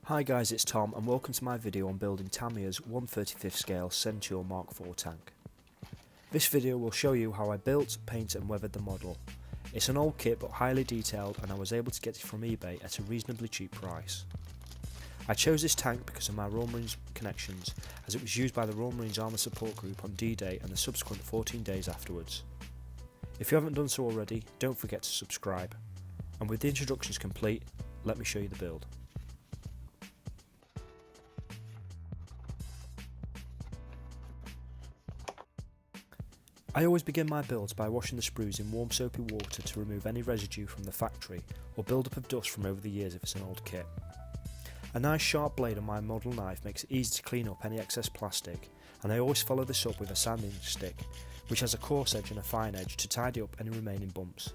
Hi guys, it's Tom and welcome to my video on building Tamiya's 1/35th scale Centaur Mk IV tank. This video will show you how I built, painted and weathered the model. It's an old kit but highly detailed and I was able to get it from eBay at a reasonably cheap price. I chose this tank because of my Royal Marines connections, as it was used by the Royal Marines Armoured Support Group on D-Day and the subsequent 14 days afterwards. If you haven't done so already, don't forget to subscribe. And with the introductions complete, let me show you the build. I always begin my builds by washing the sprues in warm soapy water to remove any residue from the factory or build up of dust from over the years if it's an old kit. A nice sharp blade on my model knife makes it easy to clean up any excess plastic, and I always follow this up with a sanding stick, which has a coarse edge and a fine edge to tidy up any remaining bumps.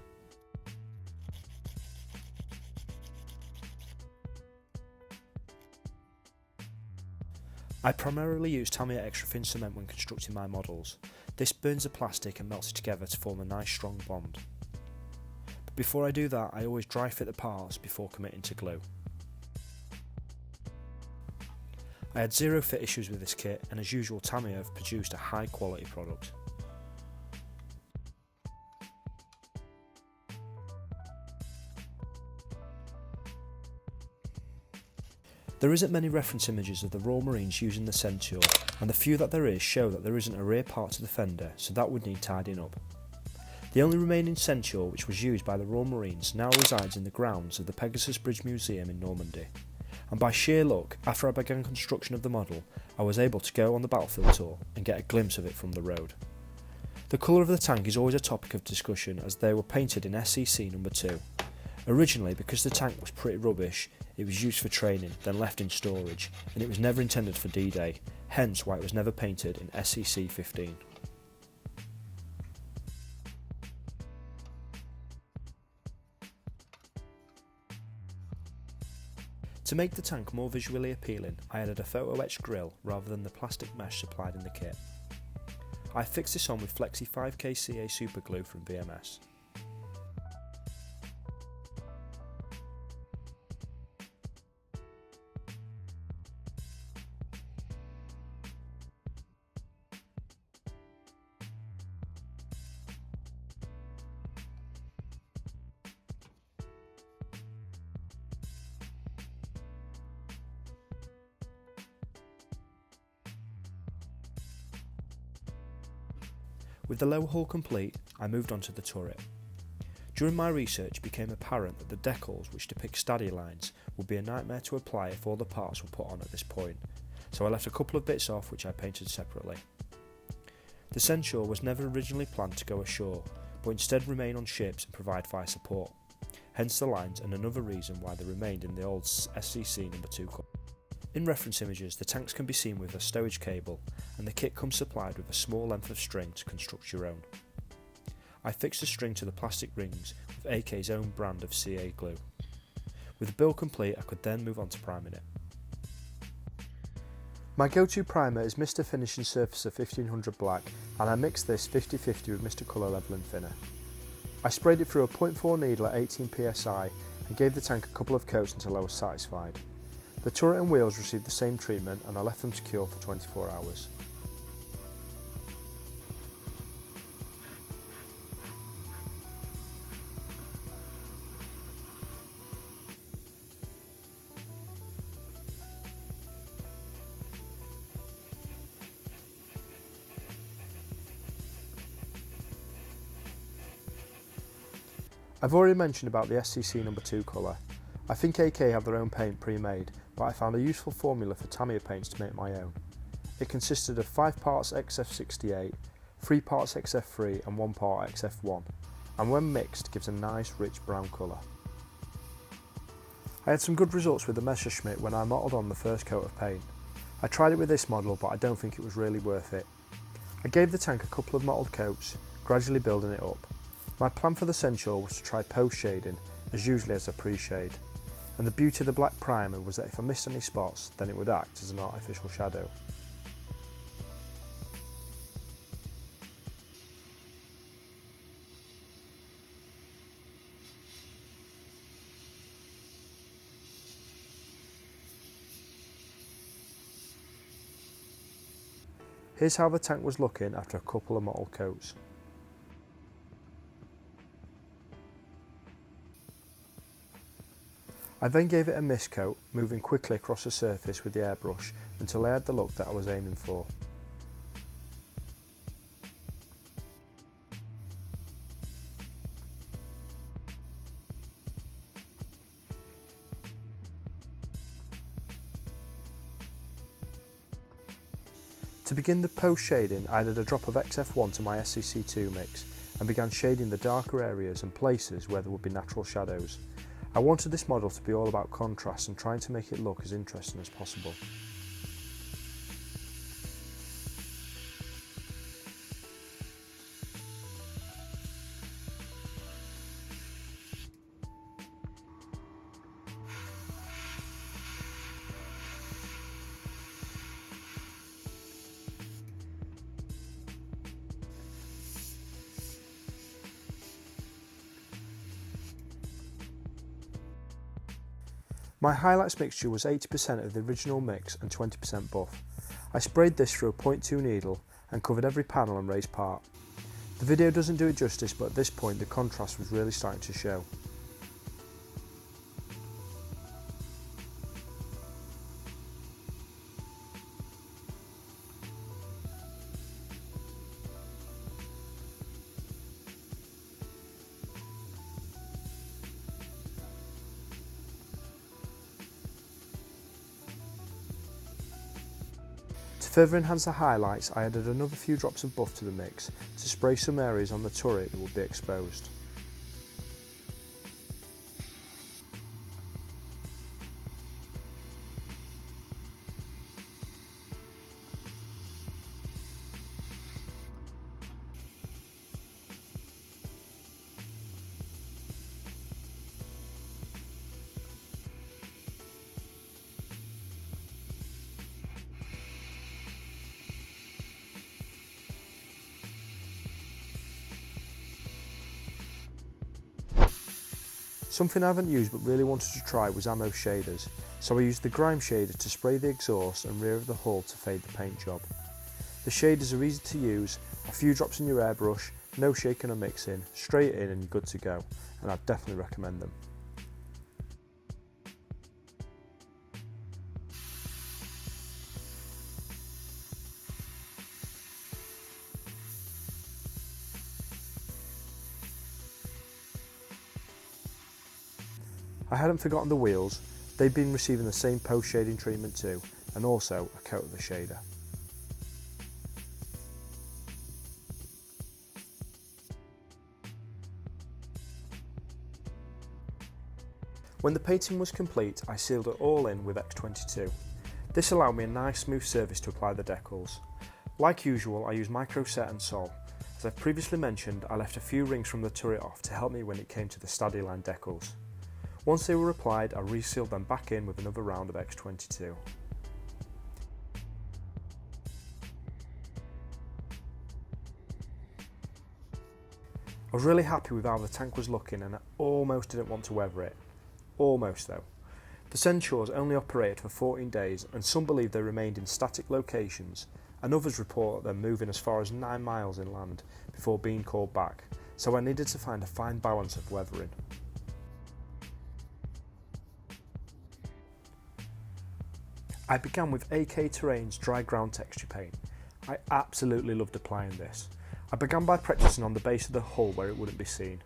I primarily use Tamiya extra thin cement when constructing my models. This burns the plastic and melts it together to form a nice strong bond. But before I do that, I always dry fit the parts before committing to glue. I had zero fit issues with this kit, and as usual Tamiya have produced a high quality product. There isn't many reference images of the Royal Marines using the Centaur, and the few that there is show that there isn't a rear part to the fender, so that would need tidying up. The only remaining Centaur which was used by the Royal Marines now resides in the grounds of the Pegasus Bridge Museum in Normandy, and by sheer luck, after I began construction of the model, I was able to go on the battlefield tour and get a glimpse of it from the road. The colour of the tank is always a topic of discussion, as they were painted in SCC No. 2. Originally, because the tank was pretty rubbish, it was used for training, then left in storage, and it was never intended for D-Day, hence why it was never painted in SCC 15. To make the tank more visually appealing, I added a photo etched grille rather than the plastic mesh supplied in the kit. I fixed this on with Flexi 5K CA super glue from VMS. With the lower hull complete, I moved on to the turret. During my research it became apparent that the decals, which depict stadia lines, would be a nightmare to apply if all the parts were put on at this point, so I left a couple of bits off which I painted separately. The Centaur was never originally planned to go ashore, but instead remain on ships and provide fire support, hence the lines and another reason why they remained in the old SCC No. 2 colour. In reference images, the tanks can be seen with a stowage cable, and the kit comes supplied with a small length of string to construct your own. I fixed the string to the plastic rings with AK's own brand of CA glue. With the build complete, I could then move on to priming it. My go-to primer is Mr. Finishing Surface of 1500 Black, and I mixed this 50-50 with Mr. Colour Leveling Thinner. I sprayed it through a 0.4 needle at 18 psi and gave the tank a couple of coats until I was satisfied. The turret and wheels received the same treatment and I left them secure for 24 hours. I've already mentioned about the SCC No. 2 colour. I think AK have their own paint pre-made, but I found a useful formula for Tamiya paints to make my own. It consisted of 5 parts XF68, 3 parts XF3 and 1 part XF1, and when mixed gives a nice rich brown colour. I had some good results with the Messerschmitt when I modelled on the first coat of paint. I tried it with this model but I don't think it was really worth it. I gave the tank a couple of mottled coats, gradually building it up. My plan for the Centaur was to try post shading, as usually as a pre-shade, and the beauty of the black primer was that if I missed any spots, then it would act as an artificial shadow. Here's how the tank was looking after a couple of mottled coats. I then gave it a mist coat, moving quickly across the surface with the airbrush until I had the look that I was aiming for. To begin the post shading, I added a drop of XF1 to my SCC2 mix and began shading the darker areas and places where there would be natural shadows. I wanted this model to be all about contrast and trying to make it look as interesting as possible. My highlights mixture was 80% of the original mix and 20% buff. I sprayed this through a 0.2 needle and covered every panel and raised part. The video doesn't do it justice, but at this point the contrast was really starting to show. To further enhance the highlights, I added another few drops of buff to the mix to spray some areas on the turret that would be exposed. Something I haven't used but really wanted to try was ammo shaders, so I used the grime shader to spray the exhaust and rear of the hull to fade the paint job. The shaders are easy to use, a few drops in your airbrush, no shaking or mixing, straight in and you're good to go, and I'd definitely recommend them. I hadn't forgotten the wheels, they'd been receiving the same post shading treatment too, and also a coat of the shader. When the painting was complete, I sealed it all in with X22. This allowed me a nice smooth surface to apply the decals. Like usual, I used micro set and sol. As I've previously mentioned, I left a few rings from the turret off to help me when it came to the Stowage line decals. Once they were applied, I resealed them back in with another round of X22. I was really happy with how the tank was looking and I almost didn't want to weather it. Almost though. The Centaurs only operated for 14 days and some believe they remained in static locations and others report them moving as far as 9 miles inland before being called back, so I needed to find a fine balance of weathering. I began with AK Terrain's dry ground texture paint. I absolutely loved applying this. I began by practicing on the base of the hull where it wouldn't be seen.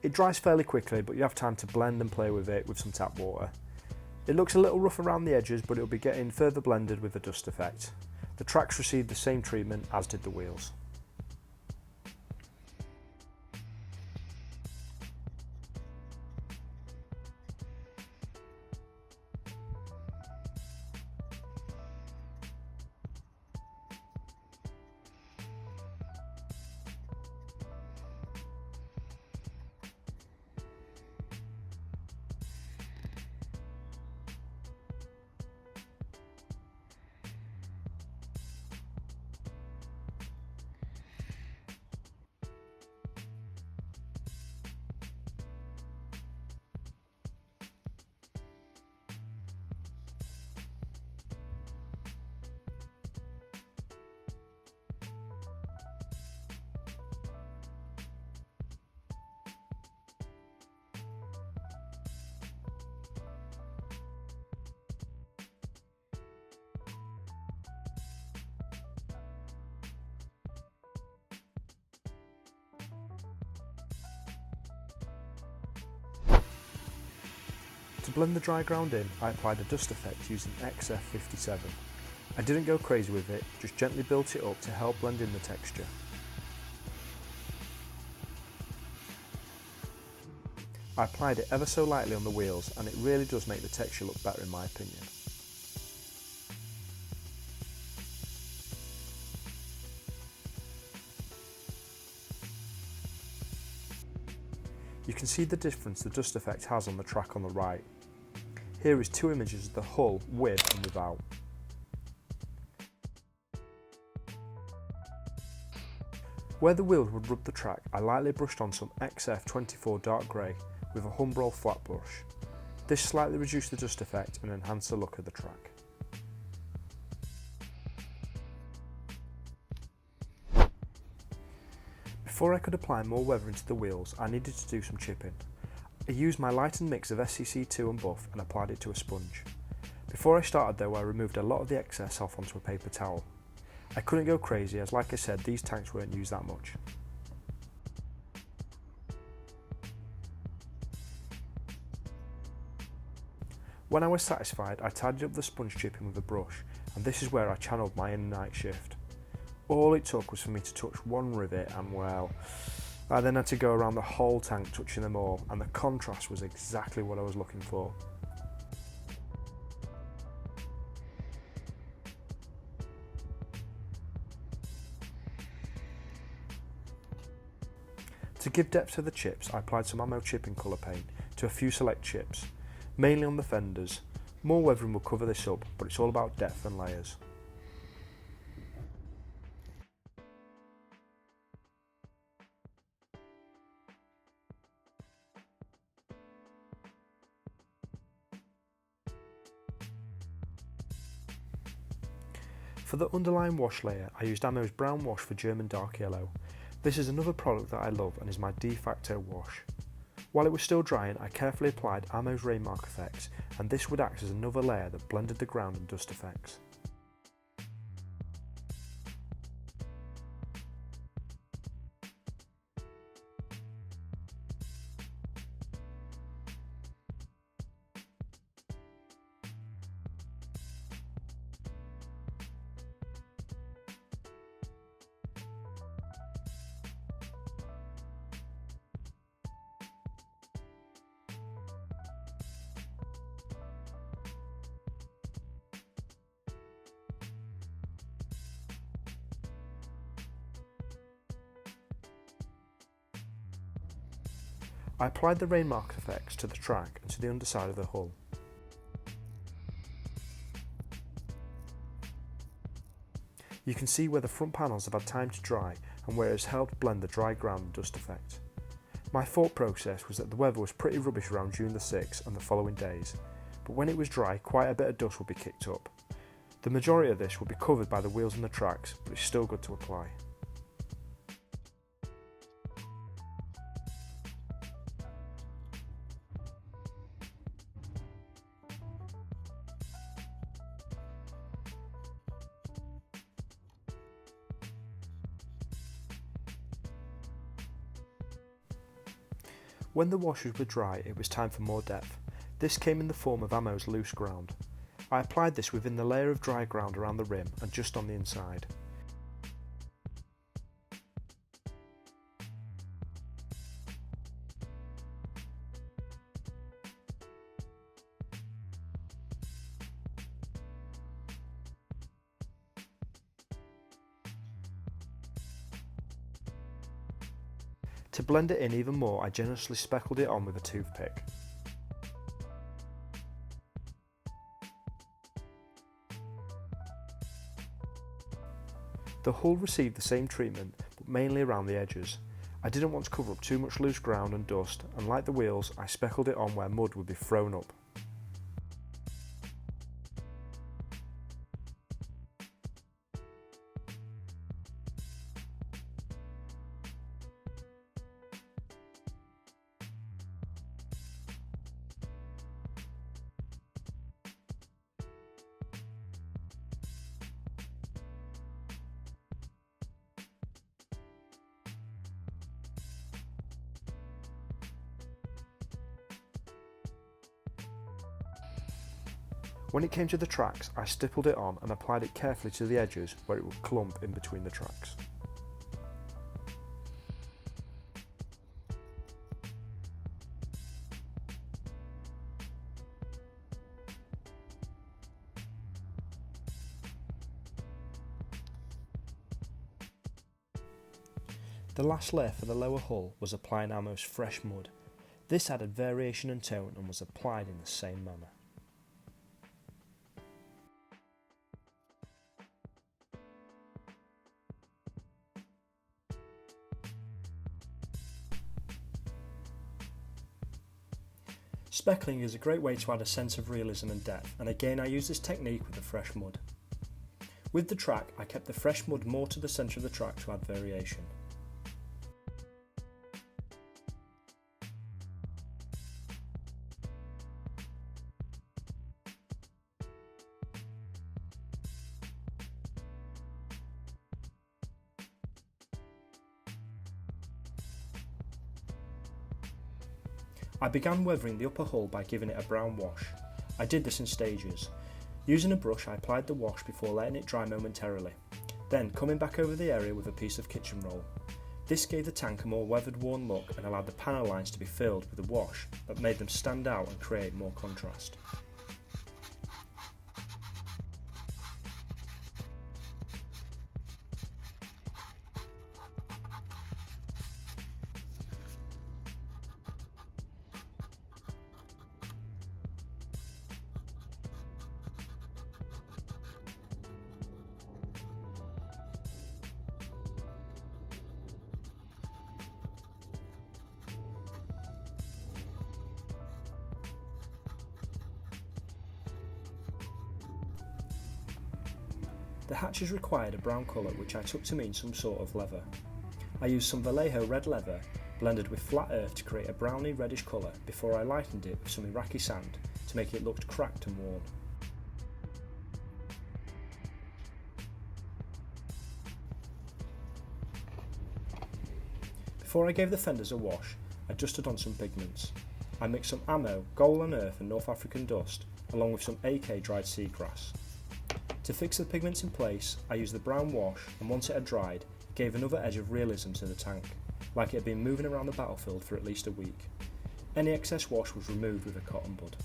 It dries fairly quickly, but you have time to blend and play with it with some tap water. It looks a little rough around the edges, but it will be getting further blended with the dust effect. The tracks received the same treatment as did the wheels. To blend the dry ground in, I applied a dust effect using XF57. I didn't go crazy with it, just gently built it up to help blend in the texture. I applied it ever so lightly on the wheels and it really does make the texture look better in my opinion. You can see the difference the dust effect has on the track on the right. Here is two images of the hull with and without. Where the wheels would rub the track, I lightly brushed on some XF24 dark grey with a Humbrol flat brush. This slightly reduced the dust effect and enhanced the look of the track. Before I could apply more weather into the wheels, I needed to do some chipping. I used my lightened mix of SCC2 and buff and applied it to a sponge. Before I started though, I removed a lot of the excess off onto a paper towel. I couldn't go crazy as, like I said, these tanks weren't used that much. When I was satisfied, I tidied up the sponge chipping with a brush, and this is where I channeled my inner night shift. All it took was for me to touch one rivet and well, I then had to go around the whole tank touching them all, and the contrast was exactly what I was looking for. To give depth to the chips, I applied some ammo chipping colour paint to a few select chips, mainly on the fenders. More weathering will cover this up, but it's all about depth and layers. For the underlying wash layer, I used Ammo's brown wash for German dark yellow. This is another product that I love and is my de facto wash. While it was still drying, I carefully applied Ammo's rainmark effects, and this would act as another layer that blended the ground and dust effects. I applied the rainmark effects to the track and to the underside of the hull. You can see where the front panels have had time to dry and where it has helped blend the dry ground and dust effect. My thought process was that the weather was pretty rubbish around June the 6th and the following days, but when it was dry, quite a bit of dust would be kicked up. The majority of this would be covered by the wheels and the tracks, but it's still good to apply. When the washers were dry, it was time for more depth. This came in the form of Ammo's loose ground. I applied this within the layer of dry ground around the rim and just on the inside. To blend it in even more, I generously speckled it on with a toothpick. The hull received the same treatment, but mainly around the edges. I didn't want to cover up too much loose ground and dust, and like the wheels, I speckled it on where mud would be thrown up. When it came to the tracks, I stippled it on and applied it carefully to the edges where it would clump in between the tracks. The last layer for the lower hull was applying our most fresh mud. This added variation and tone and was applied in the same manner. Speckling is a great way to add a sense of realism and depth, and again I use this technique with the fresh mud. With the track, I kept the fresh mud more to the centre of the track to add variation. I began weathering the upper hull by giving it a brown wash. I did this in stages. Using a brush, I applied the wash before letting it dry momentarily, then coming back over the area with a piece of kitchen roll. This gave the tank a more weathered, worn look and allowed the panel lines to be filled with a wash that made them stand out and create more contrast. The hatches required a brown colour, which I took to mean some sort of leather. I used some Vallejo red leather blended with flat earth to create a browny reddish colour before I lightened it with some Iraqi sand to make it look cracked and worn. Before I gave the fenders a wash, I dusted on some pigments. I mixed some ammo, Golan earth and North African dust, along with some AK dried seagrass. To fix the pigments in place, I used the brown wash and once it had dried, it gave another edge of realism to the tank, like it had been moving around the battlefield for at least a week. Any excess wash was removed with a cotton bud.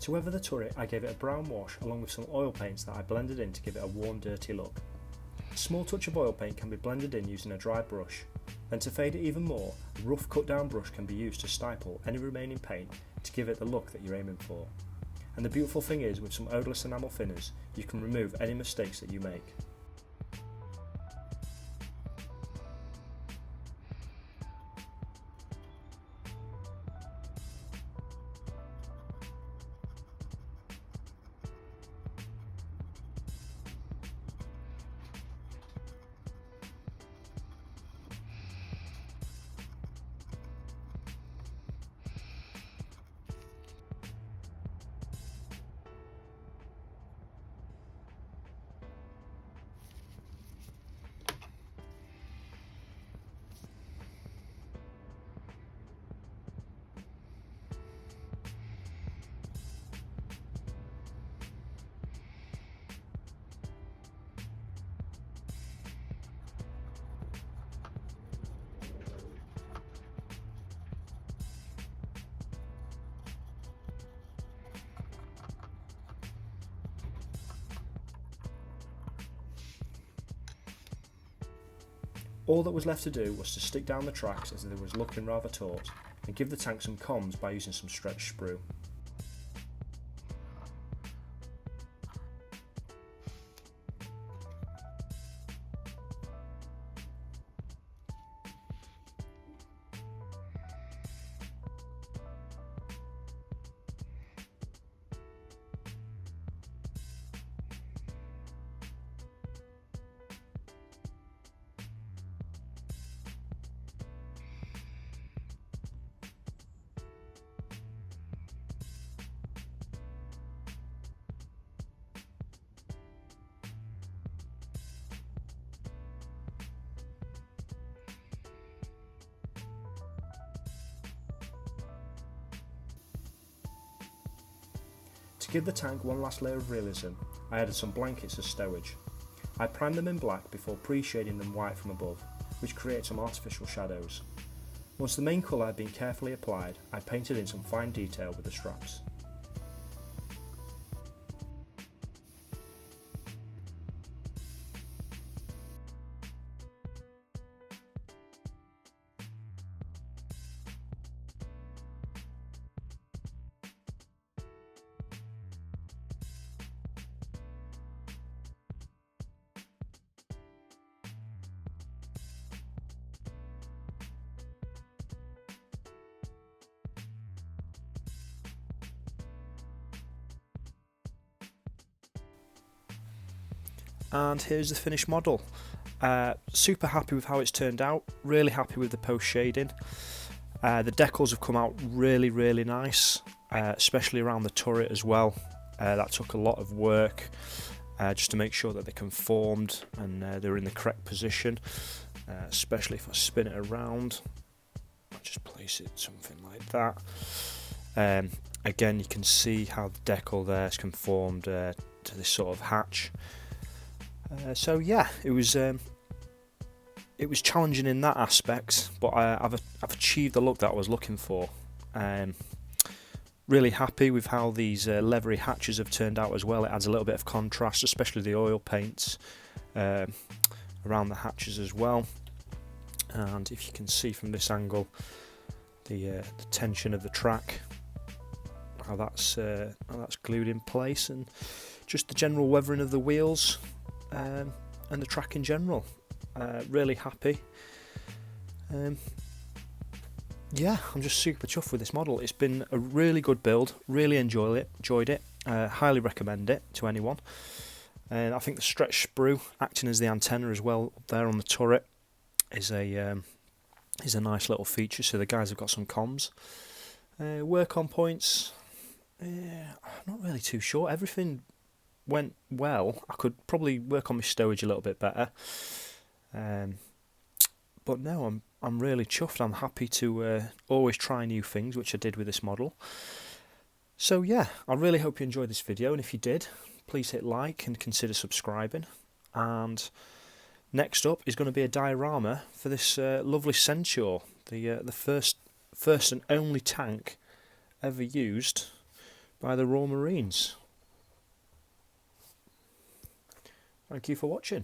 To weather the turret, I gave it a brown wash along with some oil paints that I blended in to give it a warm, dirty look. A small touch of oil paint can be blended in using a dry brush. Then to fade it even more, a rough cut down brush can be used to stipple any remaining paint to give it the look that you're aiming for. And the beautiful thing is, with some odourless enamel thinners, you can remove any mistakes that you make. All that was left to do was to stick down the tracks as they was looking rather taut and give the tank some comms by using some stretched sprue. To give the tank one last layer of realism, I added some blankets as stowage. I primed them in black before pre-shading them white from above, which creates some artificial shadows. Once the main colour had been carefully applied, I painted in some fine detail with the straps. And here's the finished model. Super happy with how it's turned out, really happy with the post shading. The decals have come out really nice, especially around the turret as well. That took a lot of work just to make sure that they conformed and they're in the correct position, especially if I spin it around. I'll just place it something like that. Again, you can see how the decal there is conformed to this sort of hatch. So yeah, it was challenging in that aspect, but I've achieved the look that I was looking for. Really happy with how these leathery hatches have turned out as well. It adds a little bit of contrast, especially the oil paints around the hatches as well. And if you can see from this angle, the tension of the track, how that's glued in place, and just the general weathering of the wheels. And the track in general. Really happy. Yeah, I'm just super chuffed with this model. It's been a really good build, really enjoyed it. Highly recommend it to anyone. And I think the stretch sprue acting as the antenna as well up there on the turret is a nice little feature, so the guys have got some comms. Work on points, I'm not really too sure. Everything went well. I could probably work on my stowage a little bit better, but no, I'm really chuffed. I'm happy to always try new things, which I did with this model. So yeah, I really hope you enjoyed this video, and if you did, please hit like and consider subscribing. And next up is going to be a diorama for this lovely Centaur, the first and only tank ever used by the Royal Marines. Thank you for watching.